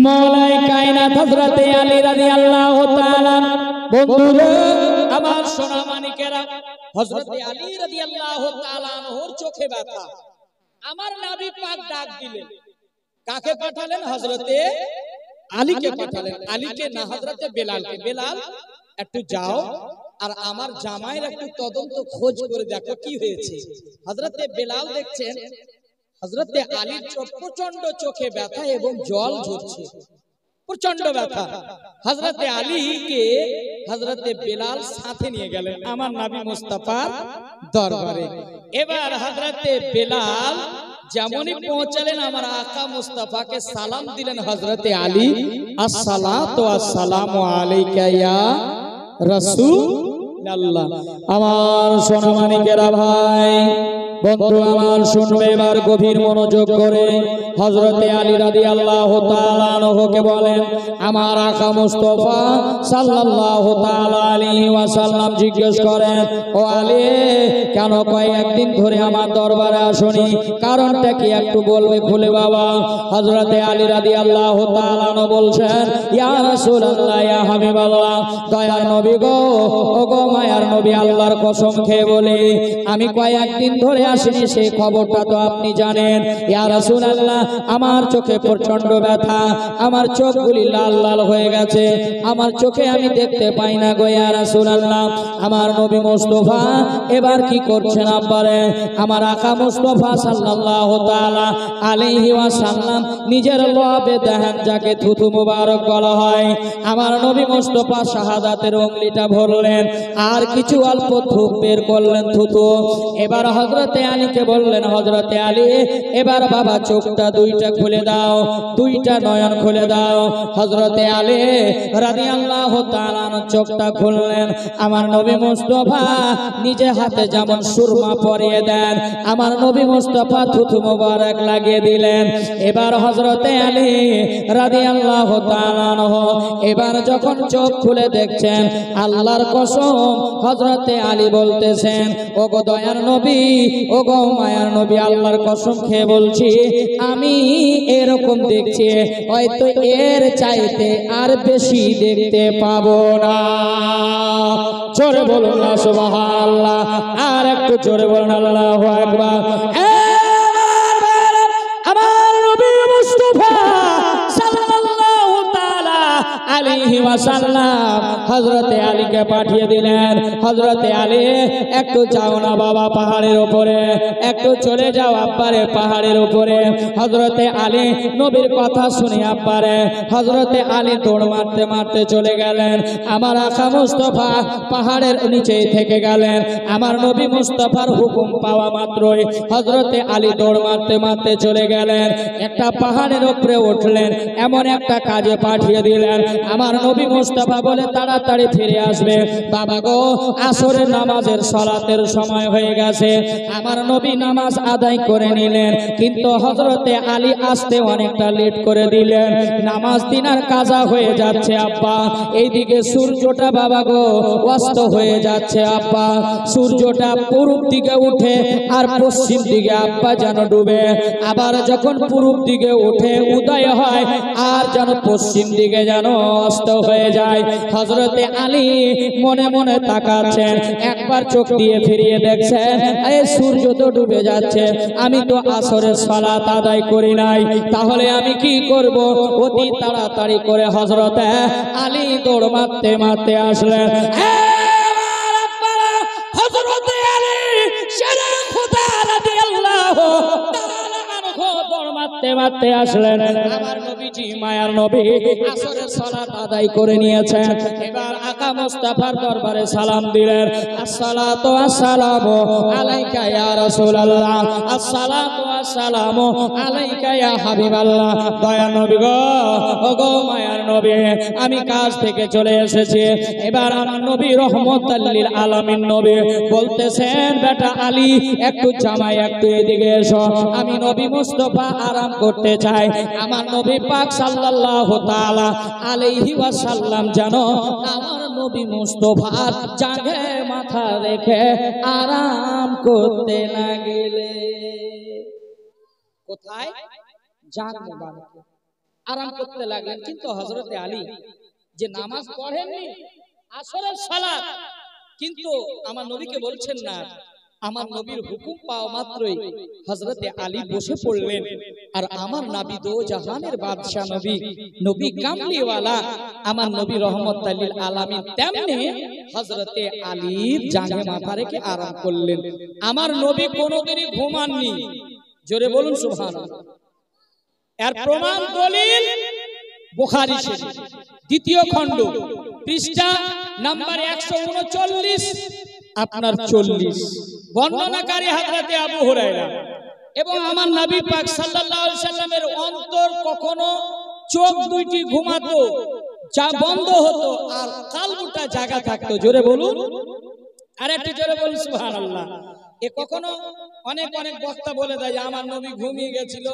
মওলাই কায়নাত হযরতে আলী রাদিয়াল্লাহু তাআলা। বন্ধুরা আমার সোনা মানিকেরা, হযরতে আলী রাদিয়াল্লাহু তাআলা আনহুর চোখে ব্যথা। আমার নবী পাক ডাক দিলেন, কাকে পাঠালেন? হযরতে আলীকে পাঠালেন। আলীকে না, হযরতে বেলালকে। বেলাল একটু যাও আর আমার জামাইয়ের একটু তদন্ত খোঁজ করে দেখো কি হয়েছে। হযরতে বেলাল দেখছেন হযরতে আলীর প্রচন্ড চোখে ব্যথা এবং জল ঝরছে, প্রচন্ড ব্যথা। হযরতে আলীকে হযরতে বেলাল সাথে নিয়ে গেলেন আমার নবী মুস্তাফার দরবারে। এবার হযরতে বেলাল যেমনই পৌঁছালেন আমার আকা মুস্তাফাকে সালাম দিলেন হযরতে আলী, আসসালাতু ওয়াসসালামু আলাইকা ইয়া রাসূলুল্লাহ। আমার সোনা মানিকেরা ভাই, বন্ধু আমার শুনবে এবার গভীর মনোযোগ করে। হযরতে আলী রাদিয়াল্লাহু তাআলা আনহুকে বলেন, আমার আকা মুস্তাফা সাল্লাল্লাহু তাআলা আলাইহি ওয়াসাল্লাম জিজ্ঞেস করেন, ও আলী, কেন কয়েকদিন ধরে আমার দরবারে আসনি? কারণটা কি একটু বলবে খুলে বাবা? হযরতে আলী রাদিয়াল্লাহু তাআলা আনহু বলছেন, ইয়া রাসূলুল্লাহ, ইয়া হাবিবাল্লাহ, দয়ার নবী গো, ও গো মায়ার নবী, আল্লাহর কসম খেয়ে বলি আমি কয়েকদিন ধরে আসেনি, সেই খবরটা তো আপনি জানেন। ইয়া রাসূলুল্লাহ, আমার চোখে প্রচন্ড ব্যথা, আমার চোখগুলি লাল লাল হয়ে গেছে, আমার চোখে আমি দেখতে পাই না গো ইয়া রাসূলুল্লাহ। আমার নবী মুস্তাফা এবার কি করছেন আব্বারে? আমার আকা মুস্তাফা সাল্লাল্লাহু তাআলা আলাইহি ওয়াসাল্লাম নিজের লবে দেহেন, যাকে থুতু মুবারক বলা হয়, আমার নবী মুস্তাফা শাহাদাতের উংলিটা ভরলেন আর কিছু অল্প থুপ বের করলেন, থুতু। এবার হযরতে আলীকে বললেন, হযরতে আলী, এবার বাবা চোখটা দুইটা খুলে দাও, দুইটা নয়ন খুলে দাও। হযরতে আলী রাদিয়াল্লাহু তাআলা চোখটা খুললেন। আমার নবী মুস্তাফা নিজে হাতে যেমন সুরমা পরিয়ে দেন, আমার নবী মুস্তাফা থুতু মুবারক লাগিয়ে দিলেন। এবার হযরতে আলী রাদিয়াল্লাহু তাআলা এবার যখন চোখ খুলে দেখছেন, আল্লাহর কসম হযরতে আলী বলতেছেন, ও গো দয়ার নবী, ও গো মায়ার নবী, আল্লাহর কসম খেয়ে বলছি আমি এরকম দেখছি, হয়তো এর চাইতে আর বেশি দেখতে পাবো না। জোরে বলুন না সুবহানাল্লাহ, আর একটু জোরে বলুন আল্লাহু আকবার। আমার নবী মুস্তাফা সাল্লাল্লাহু তাআলা আলাইহি ওয়াসাল্লাম হযরতে আলীকে পাঠিয়ে দিলেন, হযরতে আলী একটু যাও না বাবা পাহাড়ের উপরে, একটু চলে যাও আব্বারে পাহাড়ের উপরে। হযরতে আলী নবীর কথা শুনে আব্বারে হযরতে আলী দৌড় মারতে মারতে চলে গেলেন। আমার আকা মুস্তাফা পাহাড়ের নিচে থেকে গেলেন। আমার নবী মুস্তাফার হুকুম পাওয়া মাত্রই হযরতে আলী দৌড় মারতে মারতে চলে গেলেন, একটা পাহাড়ের উপরে উঠলেন, এমন একটা কাজে পাঠিয়ে দিলেন। আমার নবী মুস্তাফা বলে তাড়াতাড়ি ফিরে আসবে বাবা গো, আসরের নামাজের সালাতের সময় হয়ে গেছে। আমার নবী নামাজ আদায় করে নিলেন, কিন্তু হযরতে আলী আসতে অনেকটা লেট করে দিলেন। নামাজ দিনার কাজা হয়ে যাচ্ছে আব্বা, এইদিকে সূর্যটা বাবা গো অস্ত হয়ে যাচ্ছে আব্বা, সূর্যটা পূর্ব দিকে উঠে আর পশ্চিম দিকে আব্বা যেন ডুবে, আবার যখন পূর্ব দিকে উঠে উদয় হয় আর যেন পশ্চিম দিকে যেন অস্ত হয়ে যায়। হযরতে আলী মনে মনে তাকাচ্ছেন, একবার চোখ দিয়ে ফিরিয়ে দেখছেন, এই সূর্য তো ডুবে যাচ্ছে, আমি তো আসরের সালাত আদায় করি নাই, তাহলে আমি কি করব? অতি তাড়াতাড়ি করে হযরতে আলী দৌড় মারতে মারতে আসলেন। হযরতে আলী শেরে খোদা রাদিয়াল্লাহু তাআলা আনহু দৌড় মারতে মারতে আসলেন। আমার নবীজি মায়ার নবী আসরের সালাত আদায় করে নিয়েছেন। এবার আকা মুস্তাফার দরবারে সালাম দিলেন, আসসালাতু ওয়াসসালামু আলাইকা ইয়া রাসূলুল্লাহ, আসসালাতু ওয়াসসালামু আলাইকা ইয়া হাবিবাল্লাহ। দয়ার নবী গো, ও গো মায়ার নবী, আমি কাজ থেকে চলে এসেছি। এবার আমার নবী রহমাতুল লিল আলামিন নবী বলতেছেন, বেটা আলী একটু জামাই একটু এদিকে এসো, আমি নবী মুস্তাফা আরাম করতে চাই। আমার নবী পাক সাল্লাল্লাহু তাআলা আলাইহি ওয়াসাল্লাম জানো আমার নবী মুস্তাফার জাগে মাথা রেখে আরাম করতে লাগলেন। কোথায়? জাগ মুবারক। আরাম করতে লাগলেন। কিন্তু হযরতে আলী যে নামাজ পড়েননি আসরের সালাত, কিন্তু আমার নবীকে বলছেন না। আমার নবীর হুকুম পাওয়া মাত্রই হযরতে আলী বসে পড়লেন। আর আমার নবী দো জাহানের বাদশা নবী, নবী কামলিওয়ালা, আমার নবী রহমতুল লিল আলামিন, তেমনি হযরতে আলীর জাঙ্গে মাথা রেখে আরাম করলেন। আমার নবী কোনোদিনই ঘুমাননি। জোরে বলুন সুবহানাল্লাহ। এর প্রমাণ দলিল বুখারী শরীফ দ্বিতীয় খণ্ড পৃষ্ঠা নাম্বার 139 আপনার 40, বর্ণনাকারী হযরতে আবু হুরায়রা। এবং আমার নবী পাক সাল্লাল্লাহু আলাইহি সাল্লামের অন্তর কখনো চোখ দুইটি ঘুমাতো, যা বন্ধ হতো, আর কালবুটা জাগা থাকতো। জোরে বলুন, আর একটু জোরে বলুন সুবহানাল্লাহ। এ কখনো অনেক অনেক বক্তা বলে দেয় যে আমার নবী ঘুমিয়ে গেছিল,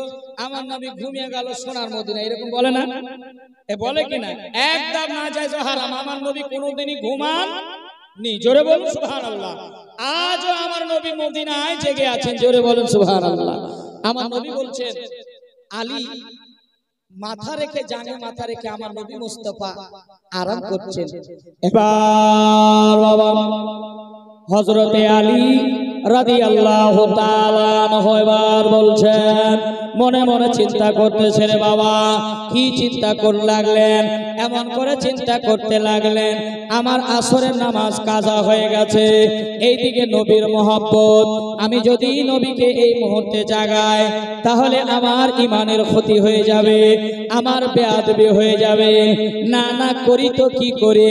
আমার নবী ঘুমিয়ে গেল সোনার মদিনা, এরকম বলে না? এ বলে কিনা? একদম নাজায়েজ ও হারাম। আমার নবী কোনোদিনই ঘুমান নি। জোরে বলুন সুবহানাল্লাহ। আজও আমার নবী মদিনায় জেগে আছেন। জোরে বলুন সুবহানাল্লাহ। আমার নবী বলছেন আলী মাথা রেখে, জাঙ্গে মাথা রেখে আমার নবী মুস্তাফা আরাম করছেন। এবার বাবা হযরতে আলী রাদিয়াল্লাহু তাআলা আনহু এবার বলছেন, মনে মনে চিন্তা করতেছেন, বাবা কি চিন্তা করে লাগলেন? এমন করে চিন্তা করতে লাগলেন, আমার আসরের নামাজ কাজা হয়ে গেছে, এইদিকে নবীর মহব্বত, আমি যদি নবীকে এই মুহূর্তে জাগাই তাহলে আমার ইমানের ক্ষতি হয়ে যাবে, আমার বেয়াদবি হয়ে যাবে। না না করি তো কি করে?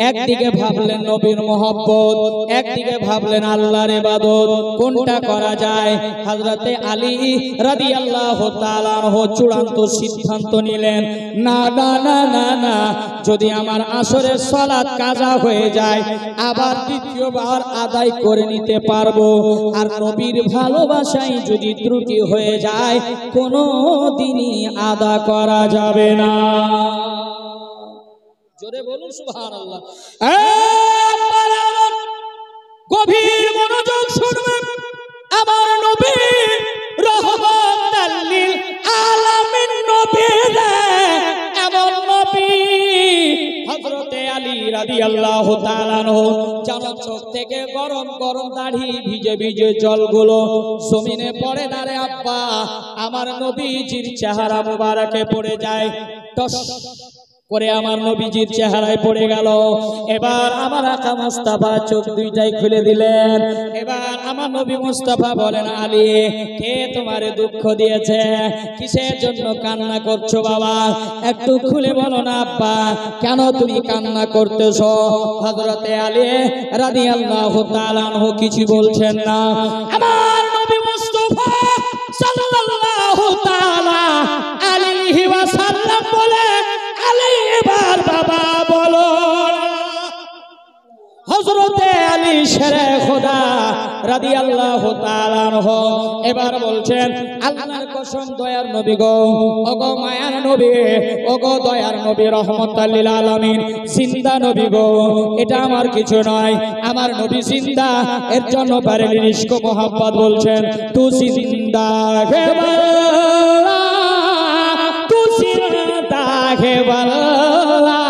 একদিকে ভাবলেন নবীর মহব্বত, একদিকে ভাবলেন আল্লাহর ইবাদত, কোনটা করা যায়? হযরতে আলী রাদিয়াল্লাহু তাআলা আনহু চূড়ান্ত সিদ্ধান্ত নিলেন, না না না না না, যদি আমার আসরের সালাত কাজা হয়ে যায় আবার দ্বিতীয়বার আদায় করে নিতে পারবো, আর নবীর ভালোবাসায় যদি ত্রুটি হয়ে যায় কোনো দিনই আদা করা যাবে না। জোরে বলুন সুবহানাল্লাহ। গভীর মনোযোগ শুনবেন, আমার নবী রহমাতুল লিল আলামিন নবী, এমন নবী হযরতে আলী রাদিয়াল্লাহু তাআলা আনহু, যেন চোখ থেকে গরম গরম দাড়ি ভিজে ভিজে জলগুলো জমিনে পড়ে না রে আব্বা, আমার নবীজির চেহারা মুবারকে পড়ে যায়, টস করে আমার নবীজির চেহারায় পড়ে গেল। এবার আমার আকা মুস্তাফা চোখ দুইটাই খুলে দিলেন। এবার আমার নবী মুস্তাফা বলেন, আলী কে তোমারে দুঃখ দিয়েছে? কিসের জন্য কান্না করছো বাবা? একটু খুলে বলো না আব্বা, কেন তুমি কান্না করতেছো? হযরতে আলী রাদিয়াল্লাহু তাআলা আনহু কিছু বলছেন না। আমার নবী মুস্তাফা সাল্লাল্লাহু তাআলা আলাইহি ওয়াসাল্লাম বলে, আলী এবার বাবা বলো। হযরতে আলী শেরে খোদা রাদিয়াল্লাহু তাআলা আনহু এবার বলছেন, আল্লাহর কসম দয়ার নবী গো, ওগো মায়ার নবী, ওগো দয়ার নবী রহমাতুল লিল আলামিন, জিন্দা নবী গো, এটা আমার কিছু নয়, আমার নবী জিন্দা, এর জন্য বারেলি ইশক মোহাব্বত বলছেন, তু জিন্দা হে বাল্লা, তু জিন্দা হে বাল্লা,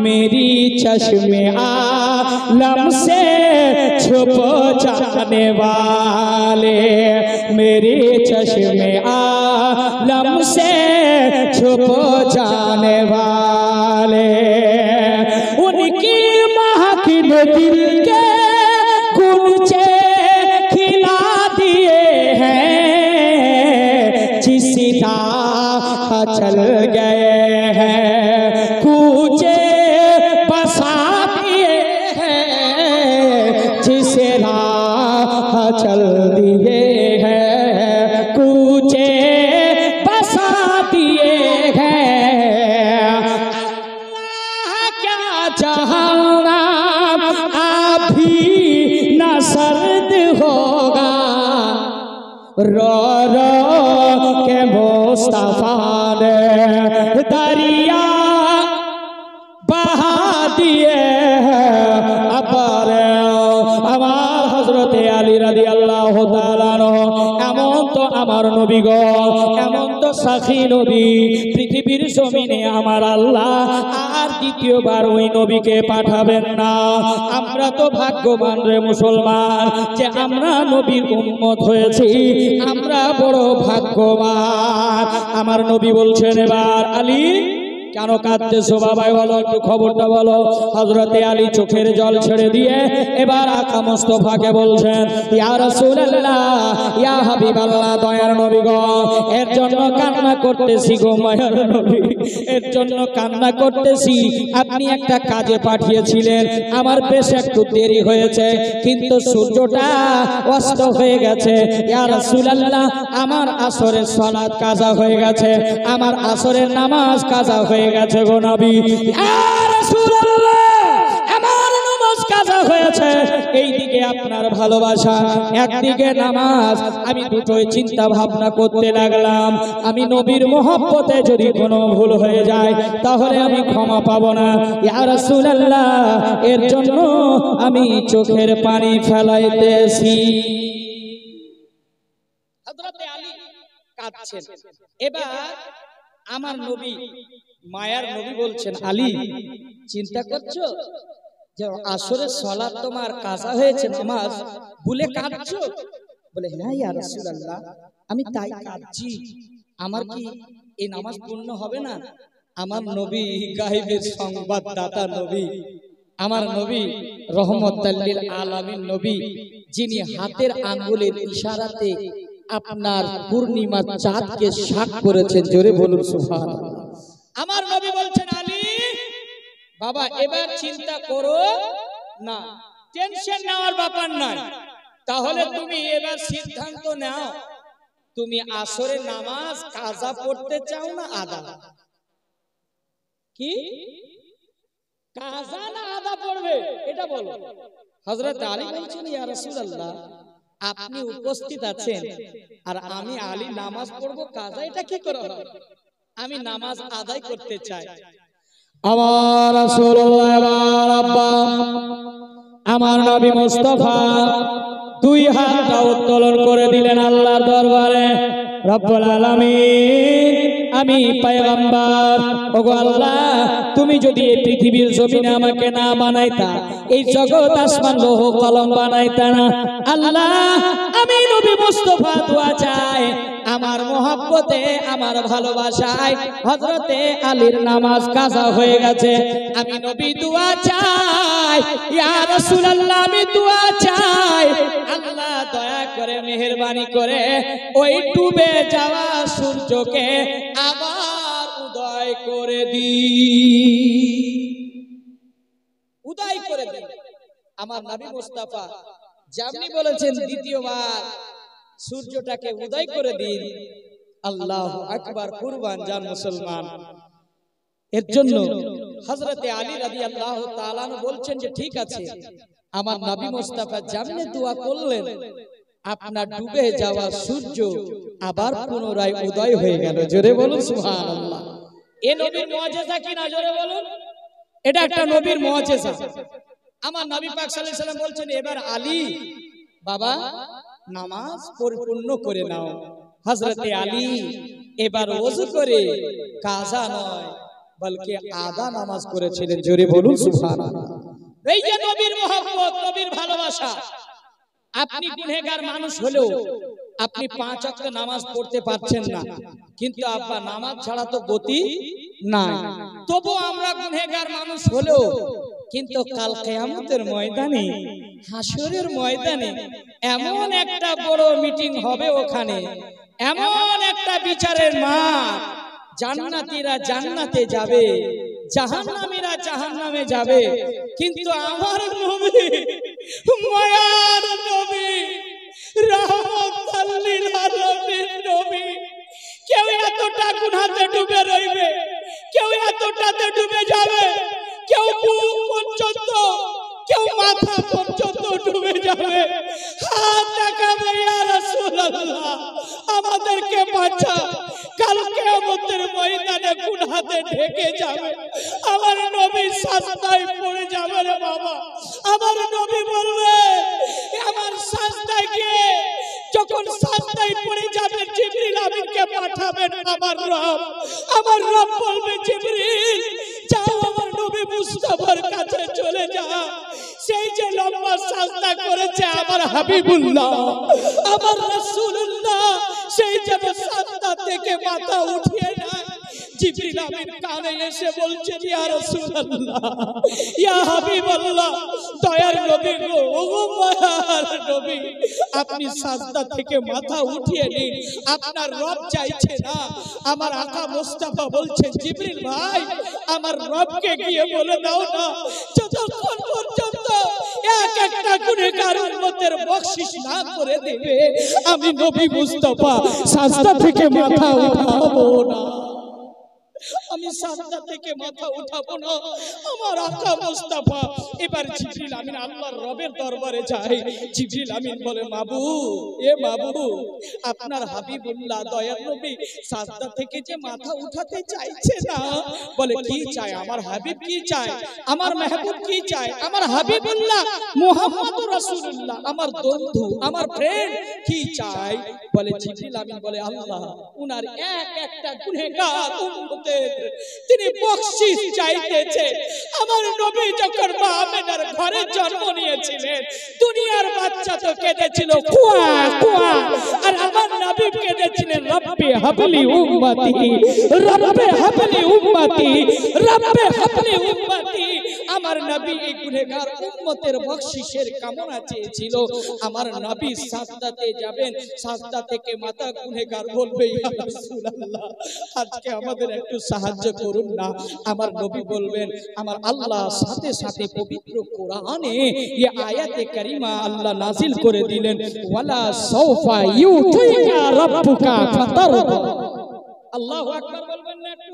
मेरी चश्मे आलम से छुप जाने वाले, मेरी चश्मे आलम से छुप जाने वाले, उनकी महकिन दिल के गुलचे खिला दिए हैं, जिस राह चल गए हैं कूचे चल दिए हैं, कूचे बसा दिए हैं। अल्लाह क्या जहन्नम अभी न सर्द होगा, रो रो के मुस्तफा ने दरिया बहा दिए हैं। अपर আমার হযরতে আলী রাদিয়াল্লাহু তাআলা আনহু, এমন তো আমার নবী গো, এমন তো সাখী নবী পৃথিবীর জমিনে আমার আল্লাহ আর দ্বিতীয়বার ওই নবীকে পাঠাবেন না। আমরা তো ভাগ্যবান রে মুসলমান যে আমরা নবীর উম্মত হয়েছি, আমরা বড় ভাগ্যবান। আমার নবী বলছেন, এবার আলী কেন কাঁদতেছো বাবা, বলো একটু খবরটা বলো। হযরতে আলী চোখের জল ছেড়ে দিয়ে এবার আকা মুস্তাফাকে বলছেন, ইয়া রাসূলুল্লাহ, ইয়া হাবিবাল্লাহ, দয়ার নবী গো, এর জন্য কান্না করতেছি গো মায়ার নবী, এর জন্য কান্না করতেছি। আপনি একটা কাজে পাঠিয়েছিলেন, আমার বেশ একটু দেরি হয়েছে, কিন্তু সূর্যটা অস্ত হয়ে গেছে। ইয়া রাসূলুল্লাহ, আমার আসরের সালাত কাজা হয়ে গেছে, আমার আসরের নামাজ কাজা হয়ে গেছে গো নবী। ইয়া রাসূলুল্লাহ, আমার নামাজ কাজা হয়েছে, এইদিকে আপনার ভালোবাসা, একদিকে নামাজ। আমি দুটোই চিন্তা ভাবনা করতে লাগলাম, আমি নবীর মহব্বতে যদি কোনো ভুল হয়ে যায় তাহলে আমি ক্ষমা পাবো না। ইয়া রাসূলুল্লাহ, এর জন্য আমি চোখের পানি ফেলাইতেছি। হযরতে আলী কাঁদছেন। এবার আমার নবী, মায়ার নবী বলছেন, আলী চিন্তা করছো যে আসরের সালাত তোমার কাজা হয়েছে, নামাজ ভুলে কাঁদছো? বলে, হ্যাঁ ইয়া রাসূলুল্লাহ, আমি তাই কাঁদছি। আমার কি এই নামাজ পূর্ণ হবে না? আমার নবী গায়বের সংবাদদাতা নবী, আমার নবী রহমতুল লিল আলামিন নবী, যিনি হাতের আঙ্গুলের ইশারাতে আপনার পূর্ণিমা চাঁদকে সাৎ করেছেন। জোরে বলুন সুবহানাল্লাহ। আমার নবী বলছেন, আলী বাবা এবার চিন্তা করো না, টেনশন নেওয়ার ব্যাপার নাই। তাহলে তুমি এবার সিদ্ধান্ত নাও, তুমি আসরের নামাজ কাজা পড়তে চাও না আদা? কি কাজা না আদা পড়বে এটা বলো। হযরত আলী বলছেন, ইয়া রাসূলুল্লাহ, আপনি উপস্থিত আছেন আর আমি আলী নামাজ পড়বো কাজা, এটা কি করে হবে? আমি নামাজ আদায় করতে চাই। আমার রাসূলুল্লাহ, আমার আব্বা, আমার নবী মুস্তাফা দুই হাতটা উত্তোলন করে দিলেন আল্লাহর দরবারে। রব্বুল আলামিন, আমি পয়গম্বর, ওগো আল্লাহ, তুমি যদি এই পৃথিবীর জমিনে আমাকে না বানাইতা, এই জগৎ আসমান লৌহ কলম বানাইতা না, আল্লাহ আমি নবী মুস্তাফা দোয়া চাই, আমার মহব্বতে, আমার ভালোবাসায় হযরতে আলীর নামাজ কাজা হয়ে গেছে। আমি নবী দোয়া চাই, ইয়া রাসূলুল্লাহ, আমি দোয়া চাই, আল্লাহ দয়া করে মেহেরবানি করে ওই ডুবে যাওয়া সূর্যকে আবার উদয় করে উদয় করে দিন। আমার নবী মুস্তাফা যেমনি বলেছেন, দ্বিতীয়বার সূর্যটাকে উদয় করে দিন। আল্লাহু আকবার, কুরবান যান মুসলমান। এর জন্য হযরতে আলী রাদিয়াল্লাহু তাআলা বলছেন যে ঠিক আছে, আমার নবী মুস্তাফা যেমনি দোয়া করলেন, আপনার ডুবে যাওয়া সূর্য আবার পুনরায় উদয় হয়ে গেল। জোরে বলুন সুবহানাল্লাহ। এ নবীর মুআজিজা কি না? জোরে বলুন। এটা একটা নবীর মুআজিজা। আমার নবী পাক সাল্লাল্লাহু আলাইহি ওয়াসাল্লাম বলছেন, এবার আলী বাবা নামাজ পরিপূর্ণ করে নাও। হযরতে আলী এবার ওযু করে কাজা নয় বলকে আদা নামাজ করেছিলেন। জোরে বলুন সুবহানাল্লাহ। এই যে নবীর মহব্বত, নবীর ভালোবাসা। আপনি গুনাহগার মানুষ হলেও আপনি 5 ওয়াক্ত নামাজ পড়তে পারছেন না, কিন্তু আব্বা নামাজ ছাড়া তো গতি নাই। তবু আমরা গুনাহগার মানুষ হলেও কিন্তু কাল কিয়ামতের ময়দানে, হাসরের ময়দানে এমন একটা বড় মিটিং হবে, ওখানে এমন একটা বিচারের মাঠ, জান্নাতীরা জান্নাতে যাবে, জাহান্নামীরা জাহান্নামে যাবে। কিন্তু আমার নবী, মায়ার নবী, রাহমাতুল লিল আলামিন নবী, কেউ এতটা গুনাহতে ডুবে রইবে, কেউ এতটাতে ডুবে যাবে, কেউ বুক পর্যন্ত, কেউ মাথা পর্যন্ত ডুবে যাবে। হাত দেখাবে, ইয়া রাসূলুল্লাহ আমাদেরকে বাঁচা, কাল কিয়ামতের ময়দানে গুনাহতে ঢেকে যাবে, আমার নবী সাজদায় পড়ে যাবে রে বাবা। আমার নবী বলবে, আমার সাজদায় গিয়ে যখন সাজদায় পড়ে যাবে, জিবরিল আমিনকে পাঠাবেন, আমার রব বলবে জিবরিল যাও আমার নবী মুস্তাফার কাছে চলে যা, সেই যে লম্বা সাজদা করেছে আমার হাবিবুল্লাহ আমার রাসূলুল্লাহ সেই যে সাজদা থেকে মাথা উঠিয়ে নেয়। জিবরিল আমিন কানে এসে বলছে ইয়া রাসূলুল্লাহ ইয়া হাবিবাল্লাহ দয়ার নবী গো ওগো মায়ার নবী আপনি সাজদা থেকে মাথা উঠিয়ে নিন, আপনার রব চাইছে না। আমার আকা মুস্তাফা বলছে জিবরিল ভাই আমার রবকে গিয়ে বলে দাও না যতক্ষণ পর্যন্ত এক একটা গুনাহগার উম্মতের বখশিশ না করে দেবে আমি নবী মুস্তাফা সাজদা থেকে মাথা উঠাবো না, আমি সাজদা থেকে মাথা উঠাবো না। আমার আকা মুস্তাফা এবার জিবরিল আমিন আল্লাহর রবের দরবারে যায়। জিবরিল আমিন বলে মাবুদ এ মাবুদ আপনার হাবিবুল্লাহ দয়ার নবী সাজদা থেকে যে মাথা উঠাতে চাইছে না, বলে কি চায় আমার হাবিব, কি চায় আমার মেহবুব, কি চায় আমার হাবিবুল্লাহ মুহাম্মদুর রাসূলুল্লাহ আমার বন্ধু আমার ফ্রেন্ড কি চায়? বলে জিবরিল আমিন বলে আল্লাহ উনার এক একটা গুনাহগার উম্মতের তিনি বখশিশ চাইতেছে। আমার নবী যখন মা আমেনার ঘরে জন্ম নিয়েছিলেন দুনিয়ার বাচ্চা তো কেঁদেছিল কুয়া কুয়া, আর আমার নবী কেঁদেছিলেন রব্বি হাবলি উম্মতি রব্বি হাবলি উম্মতি রব্বি হাবলি উম্মতি। আমার নবী এই গুনাহগার উম্মতের বখশিশের কামনা চেয়েছিল। আমার নবী সাজদাতে যাবেন, সাজদা থেকে মাথা গুনাহগার বলবে ইয়া রাসূলুল্লাহ আজকে আমাদের একটু সাহায্য করুন না। আমার নবী বলবেন আমার আল্লাহ সাথে সাথে পবিত্র কোরআনে এই আয়াতে কারিমা আল্লাহ নাজিল করে দিলেন ওয়ালা সাউফা ইউতিকা রাব্বুকা ফাতারদা। আল্লাহু আকবার বলবেন না একটু,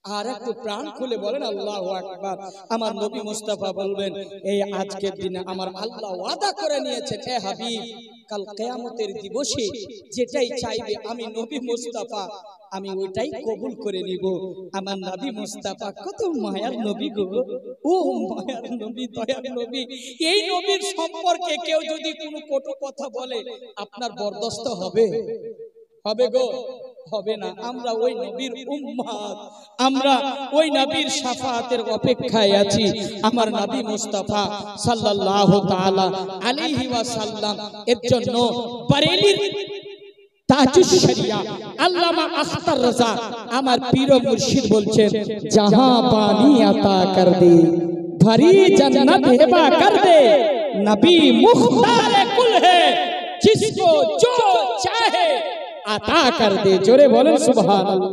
আর একটু প্রাণ খুলে বলেন আল্লাহু আকবার। আমার নবী মুস্তাফা বলবেন এই আজকের দিনে আমার আল্লাহ ওয়াদা করে নিয়েছেন এ হাবিব কাল কিয়ামতের দিবসে যেটাই চাইবে আমি নবী মুস্তাফা আমি ওইটাই কবুল করে নিব। আমার নবী মুস্তাফা কত মায়ার নবী গো, ও মায়ার নবী দয়ার নবী। এই নবীর সম্পর্কে কেউ যদি কোনো কটু কথা বলে আপনার বরদাস্ত হবে? হবে গো? হবে না। আমরা ওই নবীর উম্মত, আমরা ওই নবীর শাফাআতের অপেক্ষায় আছি। আমার নবী মুস্তাফা সাল্লাল্লাহু তাআলা আলাইহি ওয়াসাল্লাম এর জন্য বরেলির তাজুশ শরিয়া আল্লামা আখতার রাজা আমার পীর ও মুর্শিদ বলছেন जहां पानी अता कर दे भरी जन्नत हिबा कर दे नबी मुख्तार कुल है जिसको जो चाहे अता कर दे। जोरे बोलें सुभान अल्लाह।